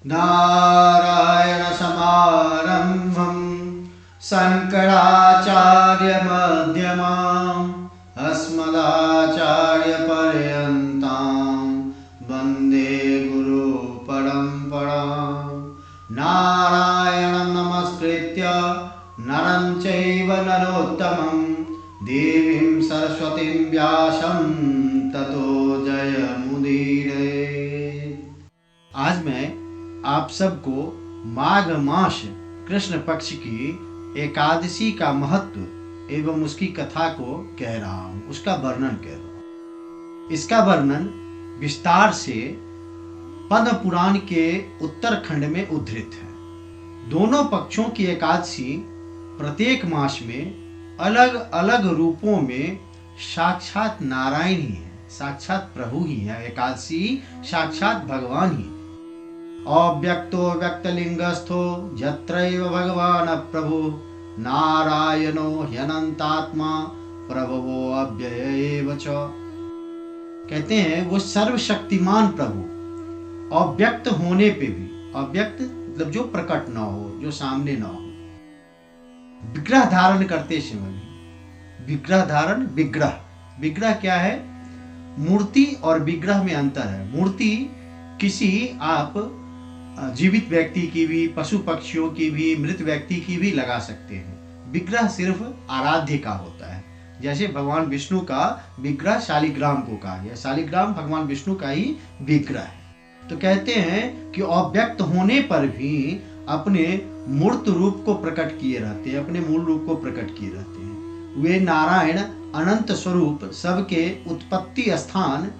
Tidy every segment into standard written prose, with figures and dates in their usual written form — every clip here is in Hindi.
नारायणसमारम्भं शङ्कराचार्यमध्यमाम् अस्मदाचार्यपर्यन्तां वन्दे गुरुपरम्पराम्। नारायणं नमस्कृत्य नरं चैव नरोत्तमं देवीं सरस्वतीं व्यासं ततो जयमुदीरये। आज मैं आप सबको माघ मास कृष्ण पक्ष की एकादशी का महत्व एवं उसकी कथा को कह रहा हूँ, उसका वर्णन कर रहा हूँ। इसका वर्णन विस्तार से पद्म पुराण के उत्तरखंड में उद्धृत है। दोनों पक्षों की एकादशी प्रत्येक मास में अलग अलग रूपों में साक्षात नारायण ही है, साक्षात प्रभु ही है। एकादशी साक्षात भगवान ही। अव्यक्तो व्यक्तलिंगस्थो यत्रैव भगवान प्रभु नारायणो ह्यनंतात्मा प्रभवो अव्यय एव च। कहते हैं वो सर्वशक्तिमान प्रभु अव्यक्त होने पे भी, अव्यक्त मतलब जो प्रकट ना हो, जो सामने ना हो, विग्रह धारण करते समय भी, विग्रह धारण, विग्रह, विग्रह क्या है? मूर्ति और विग्रह में अंतर है। मूर्ति किसी आप जीवित व्यक्ति की भी, पशु पक्षियों की भी, मृत व्यक्ति की भी लगा सकते हैं। विग्रह सिर्फ आराध्य का होता है। जैसे भगवान विष्णु का विग्रह शालिग्राम को कहा गया, शालिग्राम भगवान विष्णु का ही विग्रह है। तो कहते हैं कि अव्यक्त होने पर भी अपने मूर्त रूप को प्रकट किए रहते हैं, अपने मूल रूप को प्रकट किए रहते हैं। वे नारायण अनंत स्वरूप, सबके उत्पत्ति स्थान,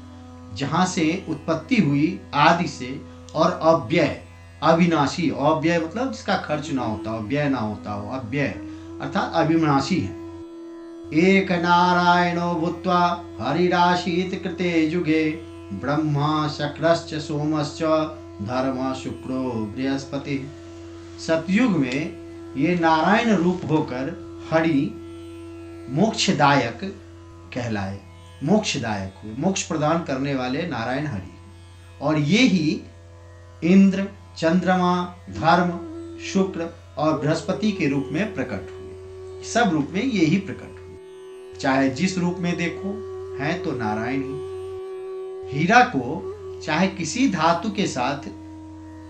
जहां से उत्पत्ति हुई आदि से, और अव्यय, अविनाशी। अव्यय मतलब जिसका खर्च ना होता हो, व्यय ना होता हो, अव्यय अर्थात अविनाशी है। एक नारायणो भूत्वा हरिराशीत कृते युगे ब्रह्मा शक्रश्च सोमश्च धर्म शुक्रो बृहस्पति। सतयुग में ये नारायण रूप होकर हरि मोक्षदायक कहलाए, मोक्षदायक हुए, मोक्ष प्रदान करने वाले नारायण हरि। और ये ही इंद्र, चंद्रमा, धर्म, शुक्र और बृहस्पति के रूप में प्रकट हुए। सब रूप में ये ही प्रकट हुए। चाहे जिस रूप में देखो, है तो नारायण ही। हीरा को चाहे किसी धातु के साथ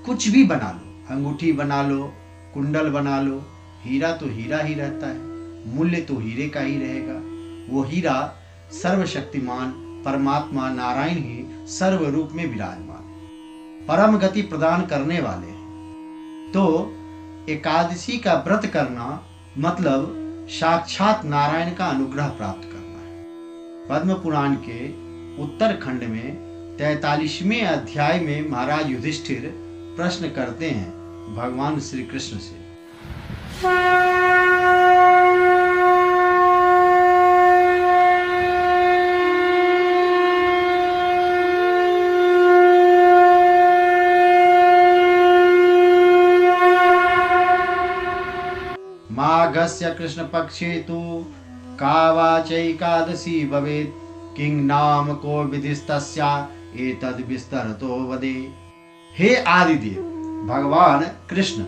कुछ भी बना लो, अंगूठी बना लो, कुंडल बना लो, हीरा तो हीरा ही रहता है, मूल्य तो हीरे का ही रहेगा। वो हीरा सर्वशक्तिमान परमात्मा नारायण ही सर्व रूप में विराजमान, परम गति प्रदान करने वाले हैं। तो एकादशी का व्रत करना मतलब साक्षात नारायण का अनुग्रह प्राप्त करना है। पद्म पुराण के उत्तरखंड में 43वें अध्याय में महाराज युधिष्ठिर प्रश्न करते हैं भगवान श्री कृष्ण से। माघस्य कृष्ण पक्षे तु का वाचैकादशी भवेत् किं नाम को विधिस्तस्या एतद् विस्तरतो वदे। हे आदिदेव भगवान कृष्ण,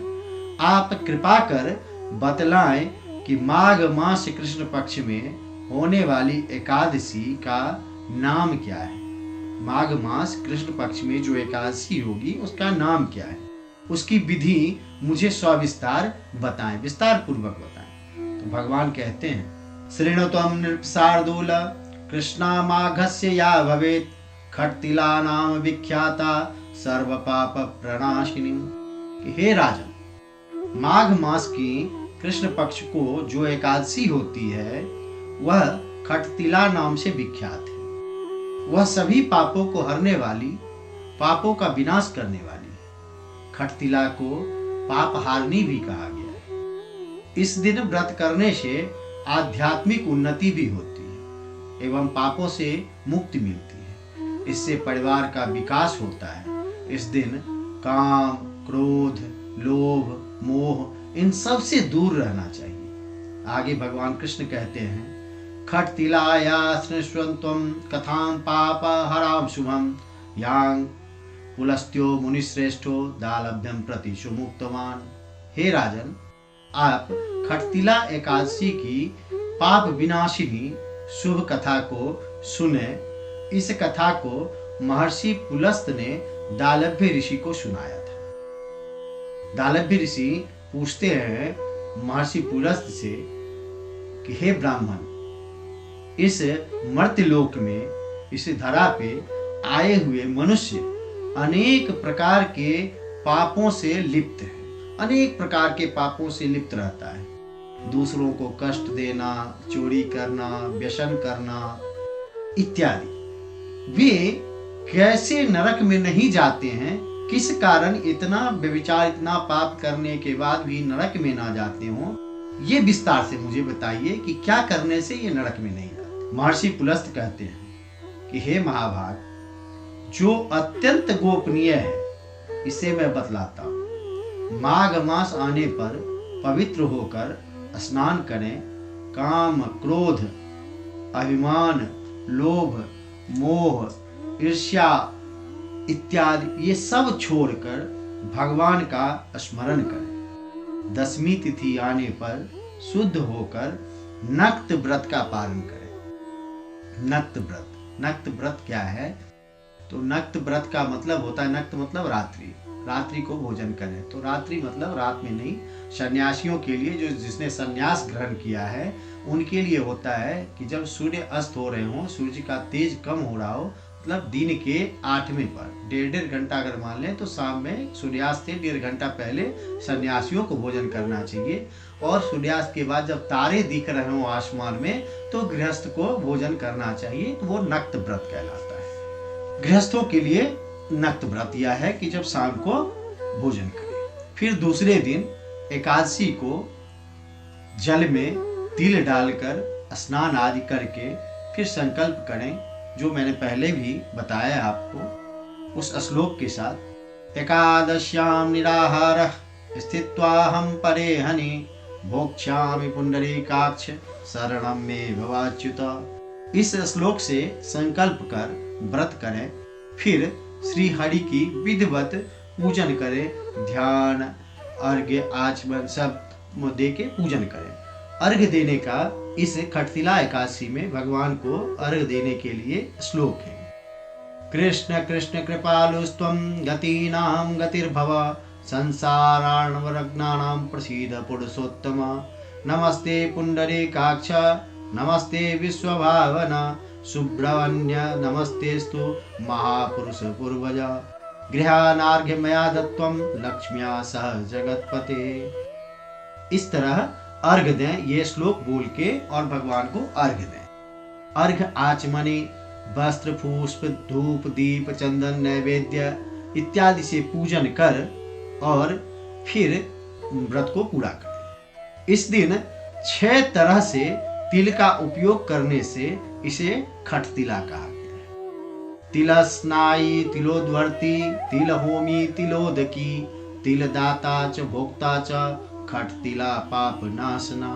आप कृपा कर बतलाएं कि माघ मास कृष्ण पक्ष में होने वाली एकादशी का नाम क्या है। माघ मास कृष्ण पक्ष में जो एकादशी होगी उसका नाम क्या है, उसकी विधि मुझे सविस्तार बताएं, विस्तार पूर्वक बताएं। तो भगवान कहते हैं, श्रृणुत्वं नृपशार्दूल कृष्णा माघस्य या भवेत् खट्तिला नाम विख्याता सर्व पाप प्रणाशिनी। हे राजन, माघ मास की कृष्ण पक्ष को जो एकादशी होती है वह खट्तिला नाम से विख्यात है। वह सभी पापों को हरने वाली, पापों का विनाश करने वाली है। खट्तिला को पाप हारनी भी कहा गया है। इस दिन व्रत करने से आध्यात्मिक उन्नति भी होती है एवं पापों से मुक्ति मिलती है। इससे परिवार का विकास होता है। इस दिन काम, क्रोध, लोभ, मोह इन सब से दूर रहना चाहिए। आगे भगवान कृष्ण कहते हैं, खट्तिलाया स्नुष्वन्त्वं कथां पाप हराम शुभम यांग पुलस्त्यो मुनिश्रेष्ठो दालभ्यम प्रति सुमुक्तवान। हे राजन, आप खटतिला एकादशी की पाप विनाशिनी शुभ कथा को सुने। इस कथा को महर्षि पुलस्त ने दालभ्य ऋषि को सुनाया था। दालभ्य ऋषि पूछते हैं महर्षि पुलस्त से कि हे ब्राह्मण, इस मर्त्यलोक में, इस धरा पे आए हुए मनुष्य अनेक प्रकार के पापों से लिप्त है, अनेक प्रकार के पापों से लिप्त रहता है। दूसरों को कष्ट देना, चोरी करना, व्यसन करना इत्यादि। वे कैसे नरक में नहीं जाते हैं? किस कारण इतना व्यभिचार, इतना पाप करने के बाद भी नरक में ना जाते हो? ये विस्तार से मुझे बताइए कि क्या करने से ये नरक में नहीं जाते। महर्षि पुलस्त कहते हैं कि हे महाभाग, जो अत्यंत गोपनीय है इसे मैं बतलाता हूँ। माघ मास आने पर पवित्र होकर स्नान करें। काम, क्रोध, अभिमान, लोभ, मोह, ईर्ष्या इत्यादि ये सब छोड़कर भगवान का स्मरण करें। दसवीं तिथि आने पर शुद्ध होकर नक्त व्रत का पालन करें। नक्त व्रत, नक्त व्रत क्या है? तो नक्त व्रत का मतलब होता है, नक्त मतलब रात्रि, रात्रि को भोजन करें। तो रात्रि मतलब रात में नहीं। सन्यासियों के लिए, जो जिसने सन्यास ग्रहण किया है उनके लिए होता है कि जब सूर्य अस्त हो रहे हो, सूर्य का तेज कम हो रहा हो, मतलब दिन के 8वें पर 1.5 घंटा अगर मान लें तो शाम में सूर्यास्त से 1.5 घंटा पहले सन्यासियों को भोजन करना चाहिए। और सूर्यास्त के बाद जब तारे दिख रहे हो आसमान में तो गृहस्थ को भोजन करना चाहिए। तो वो नक्त व्रत कहलाता है। गृहस्थों के लिए नक्त व्रत यह है कि जब शाम को भोजन करें। फिर दूसरे दिन एकादशी को जल में तिल डालकर स्नान आदि करके फिर संकल्प करें, जो मैंने पहले भी बताया आपको उस श्लोक के साथ। एकादश्याम निराहारः स्थित्वाहं परे हनि भोक्ष्यामि पुंडरीकाक्ष शरणं मे भवाच्युत। इस श्लोक से संकल्प कर व्रत करें। फिर श्री हरि की विधिवत पूजन करें। ध्यान, अर्घ्य, आचमन सब दे के पूजन करें। अर्घ्य देने का इस खटतिला एकादशी में भगवान को अर्घ्य देने के लिए श्लोक है। कृष्ण कृष्ण कृपालुस्त्वं गतीनां गतिर्भव संसारार्णवरग्नानां प्रसीद पुरुषोत्तम। नमस्ते पुंडरीकाक्ष, नमस्ते विश्वभावन, सुब्रह्मण्य नमस्तेस्तु महापुरुष पूर्वज। गृहानार्घ्य मया दत्त्वं लक्ष्म्या सह जगत्पते। इस तरह अर्घ्य दें, ये श्लोक बोल के और भगवान को अर्घ्य दें। अर्घ्य आचमने वस्त्र, पुष्प, धूप, दीप, चंदन, नैवेद्य इत्यादि से पूजन कर और फिर व्रत को पूरा करें। इस दिन 6 तरह से तिल का उपयोग करने से इसे खटतिला कहा गया है। तिलस्नायी, तिलोद्वर्ती, तिलहोमी, तिलोदकी, तिलदाता च भोक्ता च खटतिला पाप नाशना।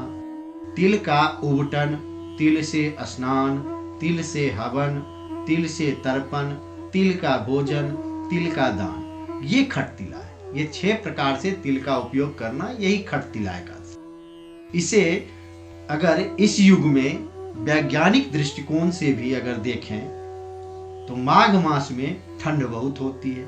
तिल का उबटन, तिल से स्नान, तिल से हवन, तिल से तर्पण, तिल का भोजन, तिल का दान, ये खटतिला है। ये 6 प्रकार से तिल का उपयोग करना, यही खटतिला है। इसे अगर इस युग में वैज्ञानिक दृष्टिकोण से भी अगर देखें तो माघ मास में ठंड बहुत होती है।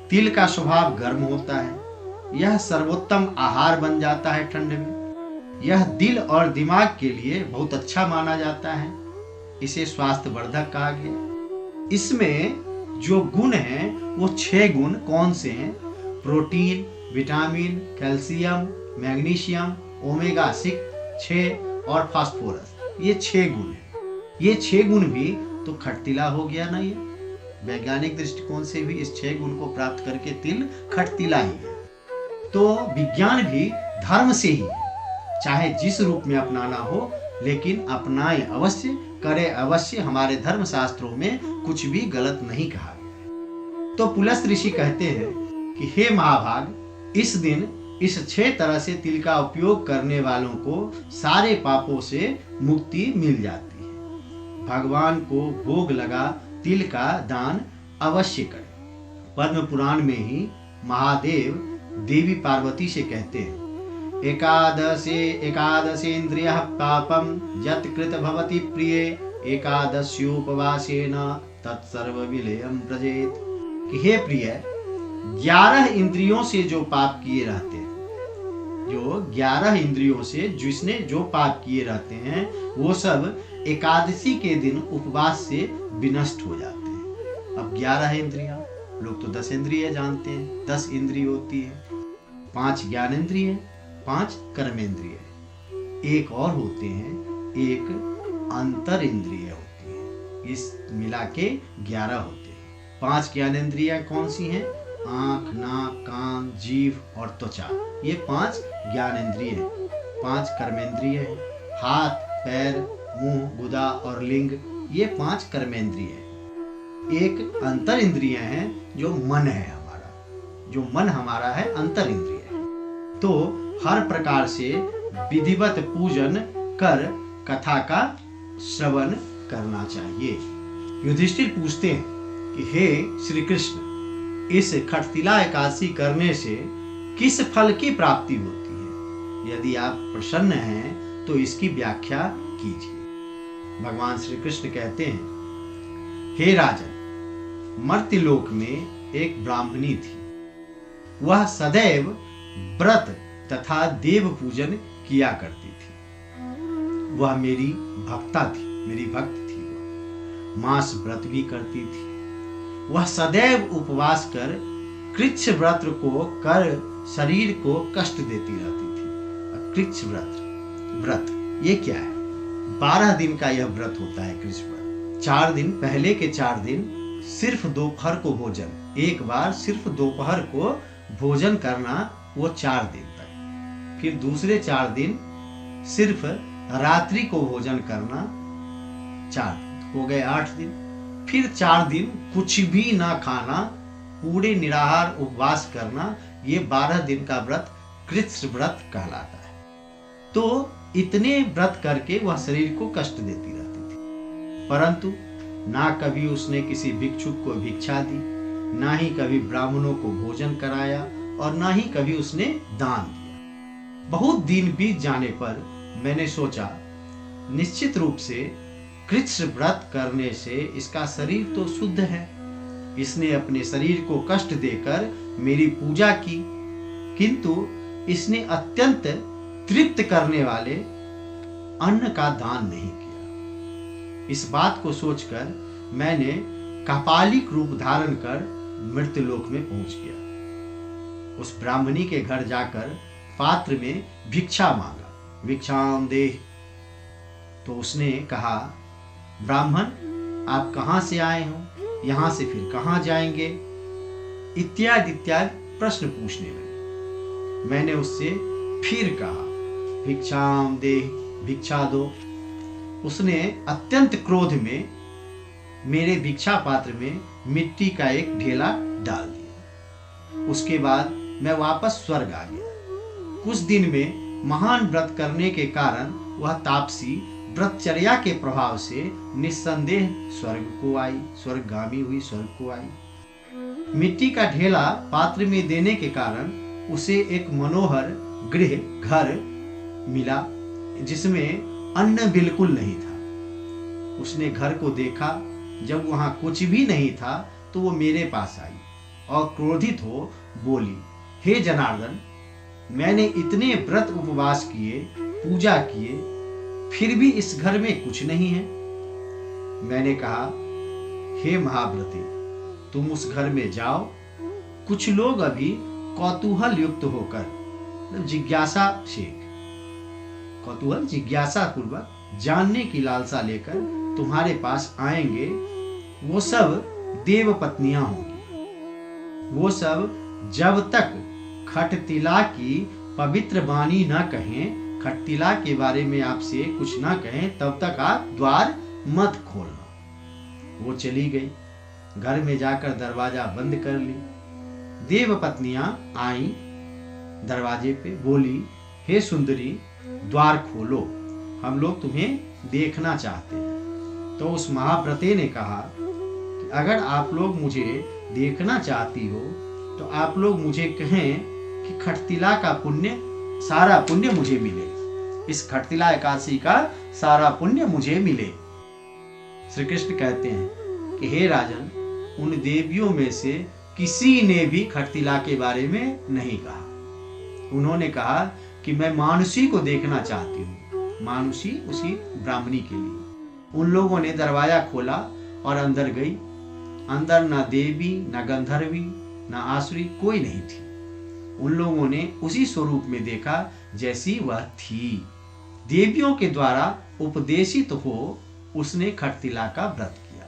तिल का स्वभाव गर्म होता है। यह सर्वोत्तम आहार बन जाता है ठंड में। यह दिल और दिमाग के लिए बहुत अच्छा माना जाता है। इसे स्वास्थ्यवर्धक कहा गया। इसमें जो गुण हैं वो 6 गुण कौन से हैं? Protein, vitamin, calcium, magnesium, omega 6 और फास्फोरस, ये 6 गुण हैं। ये 6 गुण भी तो खटतिला हो गया ना। ये वैज्ञानिक दृष्टिकोण से भी इस 6 गुण को प्राप्त करके तिल खटतिला ही है। तो विज्ञान भी धर्म से ही, चाहे जिस रूप में अपनाना हो, लेकिन अपनाए अवश्य, करे अवश्य। हमारे धर्म शास्त्रों में कुछ भी गलत नहीं कहा गया है। तो पुलस्त ऋषि कहते हैं कि हे महाभाग, इस दिन इस 6 तरह से तिल का उपयोग करने वालों को सारे पापों से मुक्ति मिल जाती है। भगवान को भोग लगा तिल का दान अवश्य करें। पद्म पुराण में ही महादेव देवी पार्वती से कहते हैं, एकादशेन्द्रियः पापम यत् कृत भवति प्रिय एकादस्योपवासेन तत्सर्व विलयम व्रजेत। कि हे प्रिय, 11 इंद्रियों से जो पाप किए रहते हैं, जो 11 इंद्रियों से जिसने जो पाप किए रहते हैं, वो सब एकादशी के दिन उपवास से विनष्ट हो जाते हैं। अब 11 इंद्रियां, लोग तो 10 इंद्रिय जानते हैं, 10 इंद्रिय होती है, 5 ज्ञानेंद्रिय, 5 कर्मेंद्रिय, एक और होते हैं, एक अंतर इंद्रिय होती है। इस मिला के 11 होते हैं। 5 ज्ञानेंद्रियां कौन सी हैं? आंख, नाक, कान, जीभ और त्वचा, ये 5 ज्ञानेंद्रिय हैं। 5 कर्मेंद्रिय हैं, हाथ, पैर, मुंह, गुदा और लिंग, ये 5 कर्मेंद्रिय हैं। एक अंतर इंद्रिय है जो मन है हमारा, जो मन हमारा है अंतर इंद्रिय है। तो हर प्रकार से विधिवत पूजन कर कथा का श्रवण करना चाहिए। युधिष्ठिर पूछते हैं कि हे श्री कृष्ण, इस खटतिला एकादशी करने से किस फल की प्राप्ति होती है? यदि आप प्रसन्न हैं तो इसकी व्याख्या कीजिए। भगवान श्री कृष्ण कहते हैं, हे राजन, मर्त्यलोक में एक ब्राह्मणी थी। वह सदैव व्रत तथा देव पूजन किया करती थी। वह मेरी भक्ता थी, मेरी भक्त थी। वह मास व्रत भी करती थी। वह सदैव उपवास कर कृच्छ व्रत को कर शरीर को कष्ट देती रहती थी। कृच्छ व्रत ये क्या है? 12 दिन का यह व्रत होता है कृच्छ व्रत। 4 दिन, पहले के 4 दिन सिर्फ दोपहर को भोजन, एक बार सिर्फ दोपहर को भोजन करना, वो 4 दिन तक। फिर दूसरे 4 दिन सिर्फ रात्रि को भोजन करना, 4 दिन हो गए, 8 दिन। फिर 4 दिन कुछ भी ना खाना, पूरे निराहार उपवास करना, ये 12 दिन का व्रत कृच्छ व्रत कहलाता है। तो इतने व्रत करके वह शरीर को कष्ट देती रहती थी, परंतु ना कभी उसने किसी भिक्षुक को भिक्षा दी, ना ही कभी ब्राह्मणों को भोजन कराया, और ना ही कभी उसने दान दिया। बहुत दिन बीत जाने पर मैंने सोचा, निश्चित रूप से कृच्छ व्रत करने से इसका शरीर तो शुद्ध है। इसने अपने शरीर को कष्ट देकर मेरी पूजा की, किंतु इसने अत्यंत तृप्त करने वाले अन्न का दान नहीं किया। इस बात को सोचकर मैंने कापालिक रूप धारण कर मृत्युलोक में पहुंच गया। उस ब्राह्मणी के घर जाकर पात्र में भिक्षा मांगा, भिक्षाम देह। तो उसने कहा, ब्राह्मण, आप कहां से आए हो, यहां से फिर कहां जाएंगे, इत्यादि इत्यादि प्रश्न पूछने लगे। मैंने उससे फिर कहा, भिक्षाम देह, भिक्षा दो। उसने अत्यंत क्रोध में मेरे भिक्षा पात्र में मिट्टी का एक ढेला डाल दिया। उसके बाद मैं वापस स्वर्ग आ गया। कुछ दिन में महान व्रत करने के कारण वह तापसी व्रतचर्या के प्रभाव से निस्संदेह स्वर्ग को आई, स्वर्गगामी हुई, स्वर्ग को आई। मिट्टी का ढेला पात्र में देने के कारण उसे एक मनोहर गृह, घर मिला जिसमें अन्न बिल्कुल नहीं था। उसने घर को देखा, जब वहां कुछ भी नहीं था तो वो मेरे पास आई और क्रोधित हो बोली, हे जनार्दन, मैंने इतने व्रत उपवास किए, पूजा किए, फिर भी इस घर में कुछ नहीं है। मैंने कहा, हे महाव्रते, तुम उस घर में जाओ। कुछ लोग अभी कौतूहल युक्त होकर, जिज्ञासा से, कौतूहल जिज्ञासा पूर्वक जानने की लालसा लेकर तुम्हारे पास आएंगे। वो सब देव पत्नियां होंगी। वो सब जब तक खटतिला की पवित्र वाणी न कहें, खटतिला के बारे में आपसे कुछ न कहें, तब तक आप द्वार मत खोलना। वो चली गई, घर में जाकर दरवाजा बंद कर ली। देव पत्नियां आई दरवाजे पे, बोली, हे सुंदरी, द्वार खोलो, हम लोग तुम्हें देखना चाहते हैं। तो उस महाव्रते ने कहा कि अगर आप लोग मुझे देखना चाहती हो तो आप लोग मुझे कहें कि खटतिला का पुण्य, सारा पुण्य मुझे मिले, इस खटतिला एकादशी का सारा पुण्य मुझे मिले। श्री कृष्ण कहते हैं कि हे राजन, उन देवियों में से किसी ने भी खटतिला के बारे में नहीं कहा। उन्होंने कहा कि मैं मानुषी को देखना चाहती हूँ। मानुषी उसी ब्राह्मणी के लिए। उन लोगों ने दरवाजा खोला और अंदर गई। अंदर न देवी, न गंधर्वी, न आसुरी, कोई नहीं थी। उन लोगों ने उसी स्वरूप में देखा जैसी वह थी। देवियों के द्वारा उपदेशित हो उसने खटतिला का व्रत किया।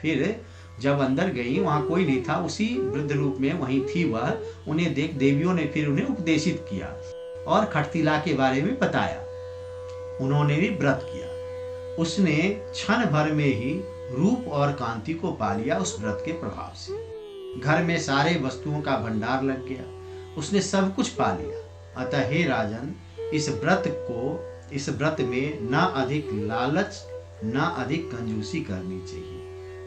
फिर जब अंदर गई, वहां कोई नहीं था, उसी वृद्ध रूप में वहीं थी वह। उन्हें देख देवियों ने फिर उन्हें उपदेशित किया और खटतिला के बारे में बताया। उन्होंने भी व्रत किया। उसने क्षण भर में ही रूप और कांति को पा लिया उस व्रत के प्रभाव से। घर में सारे वस्तुओं का भंडार लग गया। उसने सब कुछ पा लिया। अतः हे राजन, इस व्रत में न अधिक लालच न अधिक कंजूसी करनी चाहिए।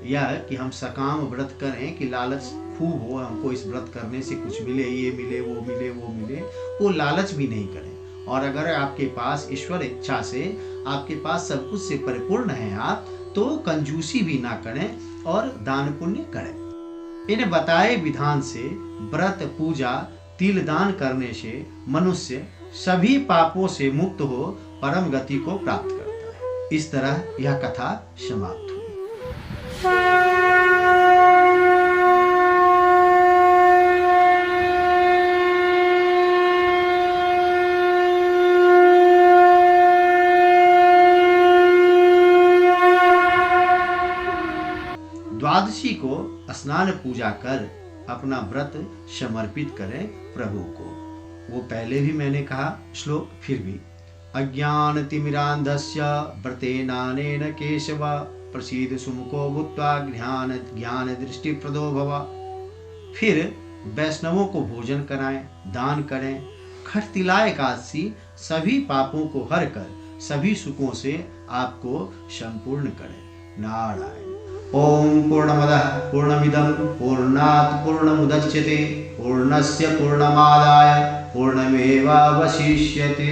यह कि हम सकाम व्रत करें कि लालच खूब हो, हमको इस व्रत करने से कुछ मिले, ये मिले, वो मिले, वो लालच भी नहीं करें। और अगर आपके पास ईश्वर इच्छा से आपके पास सब कुछ से परिपूर्ण है आप, तो कंजूसी भी ना करें और दान पुण्य करें। इन बताए विधान से व्रत, पूजा, तिल दान करने से मनुष्य सभी पापों से मुक्त हो परम गति को प्राप्त करता है। इस तरह यह कथा समाप्त हुई। द्वादशी को स्नान पूजा कर अपना व्रत समर्पित करें प्रभु को। वो पहले भी मैंने कहा श्लोक, फिर भी अज्ञानतिमिरान्धस्य व्रतेनानेन केशव प्रसीद सुमुखो भूत्वा ज्ञान दृष्टि प्रदो भव। फिर वैष्णवों को भोजन कराएं, दान करें। खटतिला एकादशी सभी पापों को हर कर सभी सुखों से आपको संपूर्ण करे। नारायण। ओम पूर्णमदः पूर्णमिदं पूर्णात् पूर्णमुदच्यते पूर्णस्य पूर्णमादाय पूर्णमेवावशिष्यते।